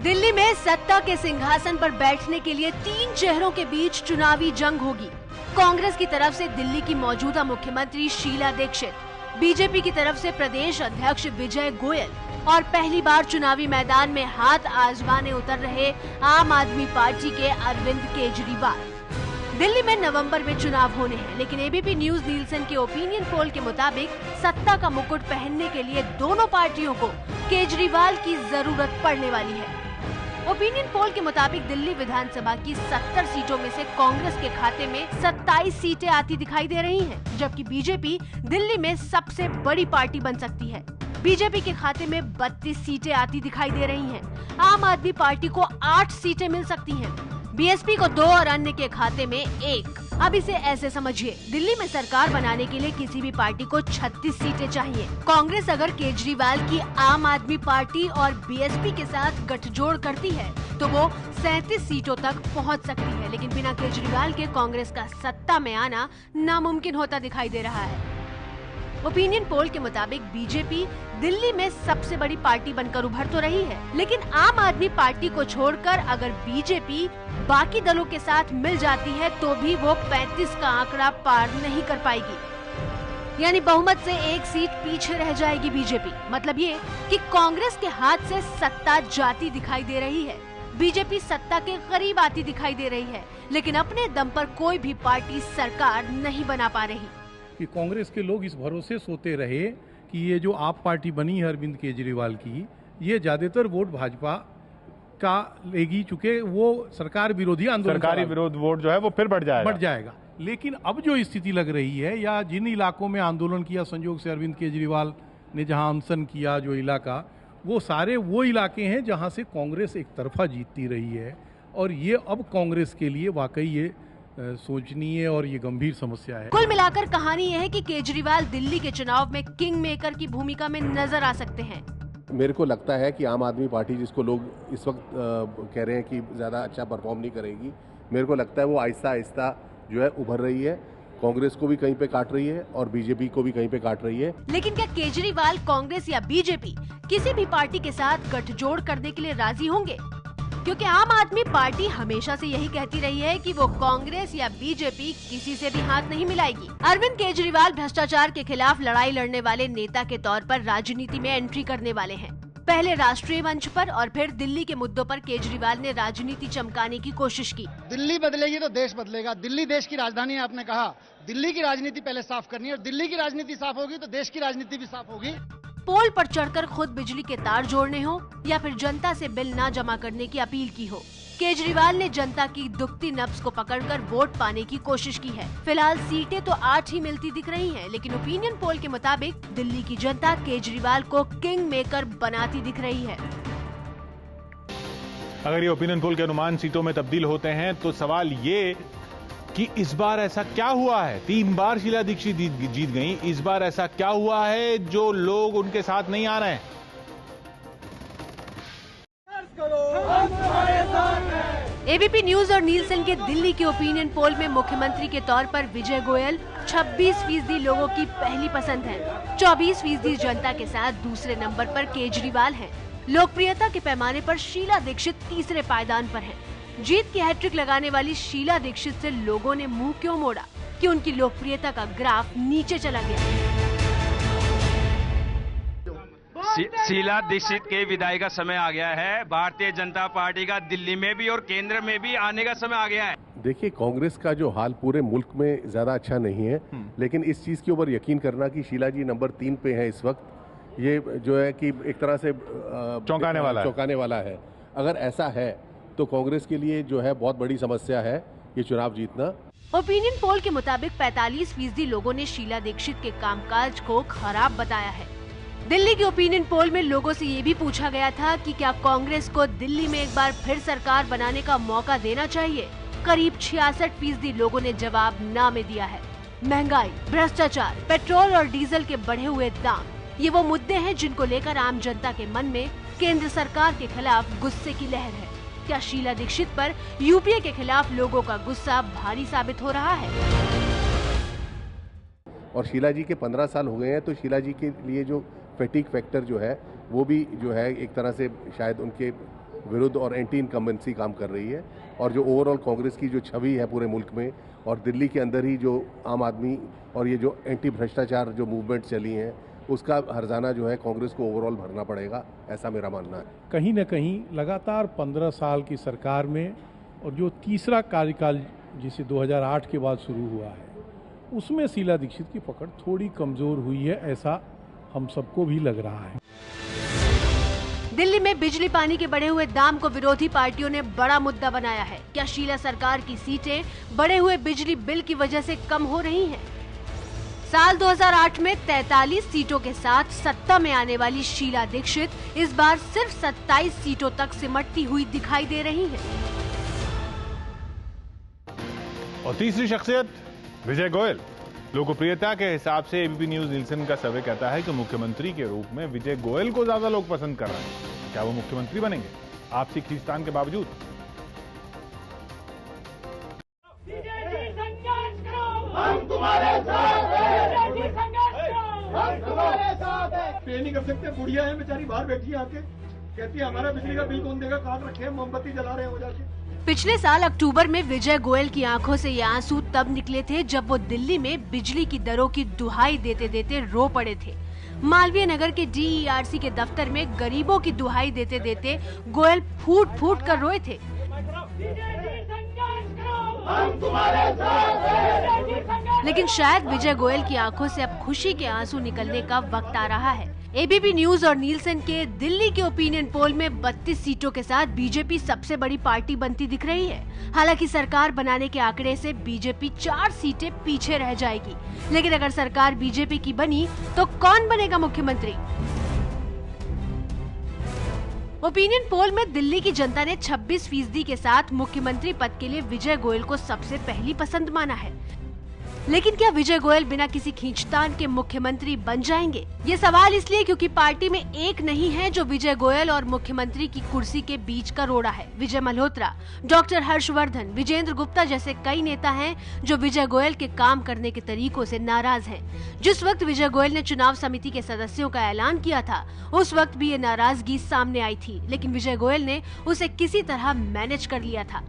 दिल्ली में सत्ता के सिंहासन पर बैठने के लिए 3 चेहरों के बीच चुनावी जंग होगी। कांग्रेस की तरफ से दिल्ली की मौजूदा मुख्यमंत्री शीला दीक्षित, बीजेपी की तरफ से प्रदेश अध्यक्ष विजय गोयल और पहली बार चुनावी मैदान में हाथ आजमाने उतर रहे आम आदमी पार्टी के अरविंद केजरीवाल। दिल्ली में नवंबर में चुनाव होने हैं, लेकिन एबीपी न्यूज नीलसन के ओपिनियन पोल के मुताबिक सत्ता का मुकुट पहनने के लिए दोनों पार्टियों को केजरीवाल की जरूरत पड़ने वाली है। ओपिनियन पोल के मुताबिक दिल्ली विधानसभा की 70 सीटों में से कांग्रेस के खाते में 27 सीटें आती दिखाई दे रही हैं, जबकि बीजेपी दिल्ली में सबसे बड़ी पार्टी बन सकती है। बीजेपी के खाते में 32 सीटें आती दिखाई दे रही हैं। आम आदमी पार्टी को 8 सीटें मिल सकती हैं, बीएसपी को 2 और अन्य के खाते में 1। अब इसे ऐसे समझिए, दिल्ली में सरकार बनाने के लिए किसी भी पार्टी को 36 सीटें चाहिए। कांग्रेस अगर केजरीवाल की आम आदमी पार्टी और बीएसपी के साथ गठजोड़ करती है तो वो 37 सीटों तक पहुंच सकती है, लेकिन बिना केजरीवाल के कांग्रेस का सत्ता में आना नामुमकिन होता दिखाई दे रहा है। ओपिनियन पोल के मुताबिक बीजेपी दिल्ली में सबसे बड़ी पार्टी बनकर उभर तो रही है, लेकिन आम आदमी पार्टी को छोड़कर अगर बीजेपी बाकी दलों के साथ मिल जाती है तो भी वो 35 का आंकड़ा पार नहीं कर पाएगी, यानी बहुमत से 1 सीट पीछे रह जाएगी बीजेपी। मतलब ये कि कांग्रेस के हाथ से सत्ता जाती दिखाई दे रही है, बीजेपी सत्ता के करीब आती दिखाई दे रही है, लेकिन अपने दम पर कोई भी पार्टी सरकार नहीं बना पा रही। कि कांग्रेस के लोग इस भरोसे सोते रहे कि ये जो आप पार्टी बनी है अरविंद केजरीवाल की, ये ज्यादातर वोट भाजपा का लेगी, चूंकि वो सरकार विरोधी आंदोलन, सरकारी विरोध वोट जो है वो फिर बढ़ जाएगा। लेकिन अब जो स्थिति लग रही है, या जिन इलाकों में आंदोलन किया संयोग से अरविंद केजरीवाल ने, जहां अनशन किया जो इलाका, वो सारे वो इलाके हैं जहां से कांग्रेस एक तरफा जीतती रही है। और ये अब कांग्रेस के लिए वाकई ये सोचनीय और ये गंभीर समस्या है। कुल मिलाकर कहानी यह है कि केजरीवाल दिल्ली के चुनाव में किंग मेकर की भूमिका में नजर आ सकते हैं। मेरे को लगता है कि आम आदमी पार्टी, जिसको लोग इस वक्त कह रहे हैं कि ज्यादा अच्छा परफॉर्म नहीं करेगी, मेरे को लगता है वो आहिस्ता आहिस्ता जो है उभर रही है। कांग्रेस को भी कहीं पे काट रही है और बीजेपी को भी कहीं पे काट रही है। लेकिन क्या केजरीवाल कांग्रेस या बीजेपी किसी भी पार्टी के साथ गठजोड़ करने के लिए राजी होंगे? क्योंकि आम आदमी पार्टी हमेशा से यही कहती रही है कि वो कांग्रेस या बीजेपी किसी से भी हाथ नहीं मिलाएगी। अरविंद केजरीवाल भ्रष्टाचार के खिलाफ लड़ाई लड़ने वाले नेता के तौर पर राजनीति में एंट्री करने वाले हैं। पहले राष्ट्रीय मंच पर और फिर दिल्ली के मुद्दों पर केजरीवाल ने राजनीति चमकाने की कोशिश की। दिल्ली बदलेगी तो देश बदलेगा। दिल्ली देश की राजधानी है, आपने कहा। दिल्ली की राजनीति पहले साफ करनी है, और दिल्ली की राजनीति साफ होगी तो देश की राजनीति भी साफ होगी। पोल पर चढ़कर खुद बिजली के तार जोड़ने हो या फिर जनता से बिल ना जमा करने की अपील की हो, केजरीवाल ने जनता की दुखती नब्ज को पकड़कर वोट पाने की कोशिश की है। फिलहाल सीटें तो 8 ही मिलती दिख रही हैं, लेकिन ओपिनियन पोल के मुताबिक दिल्ली की जनता केजरीवाल को किंग मेकर बनाती दिख रही है। अगर ये ओपिनियन पोल के अनुमान सीटों में तब्दील होते हैं तो सवाल ये कि इस बार ऐसा क्या हुआ है? 3 बार शीला दीक्षित जीत गई, इस बार ऐसा क्या हुआ है जो लोग उनके साथ नहीं आ रहे हैं? एबीपी न्यूज और नीलसन के दिल्ली के ओपिनियन पोल में मुख्यमंत्री के तौर पर विजय गोयल 26% लोगों की पहली पसंद है। 24% जनता के साथ दूसरे नंबर पर केजरीवाल हैं। लोकप्रियता के पैमाने पर शीला दीक्षित तीसरे पायदान पर हैं। जीत की हैट्रिक लगाने वाली शीला दीक्षित से लोगों ने मुंह क्यों मोड़ा कि उनकी लोकप्रियता का ग्राफ नीचे चला गया? शीला दीक्षित के विदाई का समय आ गया है। भारतीय जनता पार्टी का दिल्ली में भी और केंद्र में भी आने का समय आ गया है। देखिए, कांग्रेस का जो हाल पूरे मुल्क में ज्यादा अच्छा नहीं है, लेकिन इस चीज के ऊपर यकीन करना कि शीला जी नंबर 3 पे है इस वक्त, ये जो है कि एक तरह से चौंकाने वाला है। अगर ऐसा है तो कांग्रेस के लिए जो है बहुत बड़ी समस्या है ये चुनाव जीतना। ओपिनियन पोल के मुताबिक 45% लोगों ने शीला दीक्षित के कामकाज को खराब बताया है। दिल्ली के ओपिनियन पोल में लोगों से ये भी पूछा गया था कि क्या कांग्रेस को दिल्ली में एक बार फिर सरकार बनाने का मौका देना चाहिए। करीब 66% लोगों ने जवाब ना में दिया है। महंगाई, भ्रष्टाचार, पेट्रोल और डीजल के बढ़े हुए दाम, ये वो मुद्दे हैं जिनको लेकर आम जनता के मन में केंद्र सरकार के खिलाफ गुस्से की लहर है। क्या शीला दीक्षित पर यूपीए के खिलाफ लोगों का गुस्सा भारी साबित हो रहा है? और शीला जी के 15 साल हो गए हैं, तो शीला जी के लिए जो फैटिक फैक्टर जो है वो भी जो है एक तरह से शायद उनके विरुद्ध और एंटी इनकम्बेंसी काम कर रही है। और जो ओवरऑल कांग्रेस की जो छवि है पूरे मुल्क में और दिल्ली के अंदर ही जो आम आदमी और ये जो एंटी भ्रष्टाचार जो मूवमेंट चली हैं, उसका हर्जाना जो है कांग्रेस को ओवरऑल भरना पड़ेगा, ऐसा मेरा मानना है। कहीं न कहीं लगातार 15 साल की सरकार में और जो तीसरा कार्यकाल जिसे 2008 के बाद शुरू हुआ है, उसमें शीला दीक्षित की पकड़ थोड़ी कमजोर हुई है, ऐसा हम सबको भी लग रहा है। दिल्ली में बिजली पानी के बढ़े हुए दाम को विरोधी पार्टियों ने बड़ा मुद्दा बनाया है। क्या शीला सरकार की सीटें बढ़े हुए बिजली बिल की वजह से कम हो रही हैं? साल 2008 में 43 सीटों के साथ सत्ता में आने वाली शीला दीक्षित इस बार सिर्फ 27 सीटों तक सिमटती हुई दिखाई दे रही हैं। और तीसरी शख्सियत विजय गोयल। लोकप्रियता के हिसाब से एबीपी न्यूज नीलसन का सर्वे कहता है कि मुख्यमंत्री के रूप में विजय गोयल को ज्यादा लोग पसंद कर रहे हैं। क्या वो मुख्यमंत्री बनेंगे आपसी खींचतान के बावजूद? हम तुम्हारे साथ हैं, हम तुम्हारे साथ हैं। पे नहीं कर सकते, बुढ़िया है बेचारी बाहर बैठी है आके, कहती है हमारा बिजली का बिल कौन देगा, काट रखे हैं, मोमबत्ती जला रहे हैं हो जाके। पिछले साल अक्टूबर में विजय गोयल की आंखों से ये आंसू तब निकले थे जब वो दिल्ली में बिजली की दरों की दुहाई देते देते रो पड़े थे। मालवीय नगर के DERC के दफ्तर में गरीबों की दुहाई देते देते गोयल फूट फूट कर रोए थे। हम तुम्हारे साथ हैं। लेकिन शायद विजय गोयल की आंखों से अब खुशी के आंसू निकलने का वक्त आ रहा है। एबीपी न्यूज और नीलसन के दिल्ली के ओपिनियन पोल में 32 सीटों के साथ बीजेपी सबसे बड़ी पार्टी बनती दिख रही है। हालांकि सरकार बनाने के आंकड़े से बीजेपी 4 सीटें पीछे रह जाएगी। लेकिन अगर सरकार बीजेपी की बनी तो कौन बनेगा मुख्यमंत्री? ओपिनियन पोल में दिल्ली की जनता ने 26% के साथ मुख्यमंत्री पद के लिए विजय गोयल को सबसे पहली पसंद माना है। लेकिन क्या विजय गोयल बिना किसी खींचतान के मुख्यमंत्री बन जाएंगे? ये सवाल इसलिए क्योंकि पार्टी में एक नहीं है जो विजय गोयल और मुख्यमंत्री की कुर्सी के बीच का रोड़ा है। विजय मल्होत्रा, डॉक्टर हर्षवर्धन, विजेंद्र गुप्ता जैसे कई नेता हैं जो विजय गोयल के काम करने के तरीकों से नाराज हैं। जिस वक्त विजय गोयल ने चुनाव समिति के सदस्यों का ऐलान किया था, उस वक्त भी ये नाराजगी सामने आई थी, लेकिन विजय गोयल ने उसे किसी तरह मैनेज कर लिया था।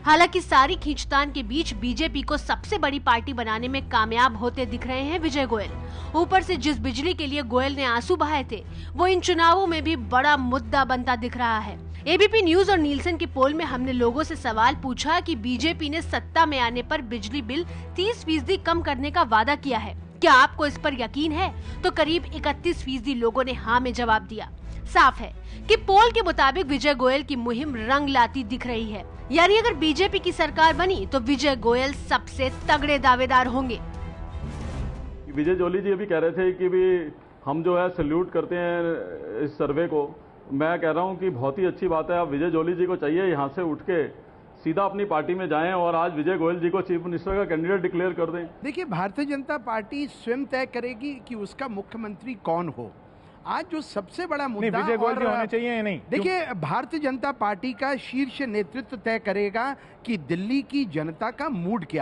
हालांकि सारी खींचतान के बीच बीजेपी को सबसे बड़ी पार्टी बनाने में कामयाब होते दिख रहे हैं विजय गोयल। ऊपर से जिस बिजली के लिए गोयल ने आंसू बहाए थे, वो इन चुनावों में भी बड़ा मुद्दा बनता दिख रहा है। एबीपी न्यूज और नीलसन के पोल में हमने लोगों से सवाल पूछा कि बीजेपी ने सत्ता में आने पर बिजली बिल 30% कम करने का वादा किया है, क्या आपको इस पर यकीन है? तो करीब 31% लोगों ने हाँ में जवाब दिया। साफ है कि पोल के मुताबिक विजय गोयल की मुहिम रंग लाती दिख रही है। यानी अगर बीजेपी की सरकार बनी तो विजय गोयल सबसे तगड़े दावेदार होंगे। विजय जोली जी अभी कह रहे थे कि भी हम जो है सैल्यूट करते हैं इस सर्वे को। मैं कह रहा हूं कि बहुत ही अच्छी बात है। अब विजय जोली जी को चाहिए यहां से उठ के सीधा अपनी पार्टी में जाएं और आज विजय गोयल जी को चीफ मिनिस्टर का कैंडिडेट डिक्लेयर कर दें। देखिए, भारतीय जनता पार्टी स्वयं तय करेगी कि उसका मुख्यमंत्री कौन हो। आज जो सबसे बड़ा मुद्दा विजय गोयल जी होने चाहिए या नहीं? देखिए, भारतीय जनता पार्टी का शीर्ष नेतृत्व तय करेगा कि दिल्ली की जनता का मूड क्या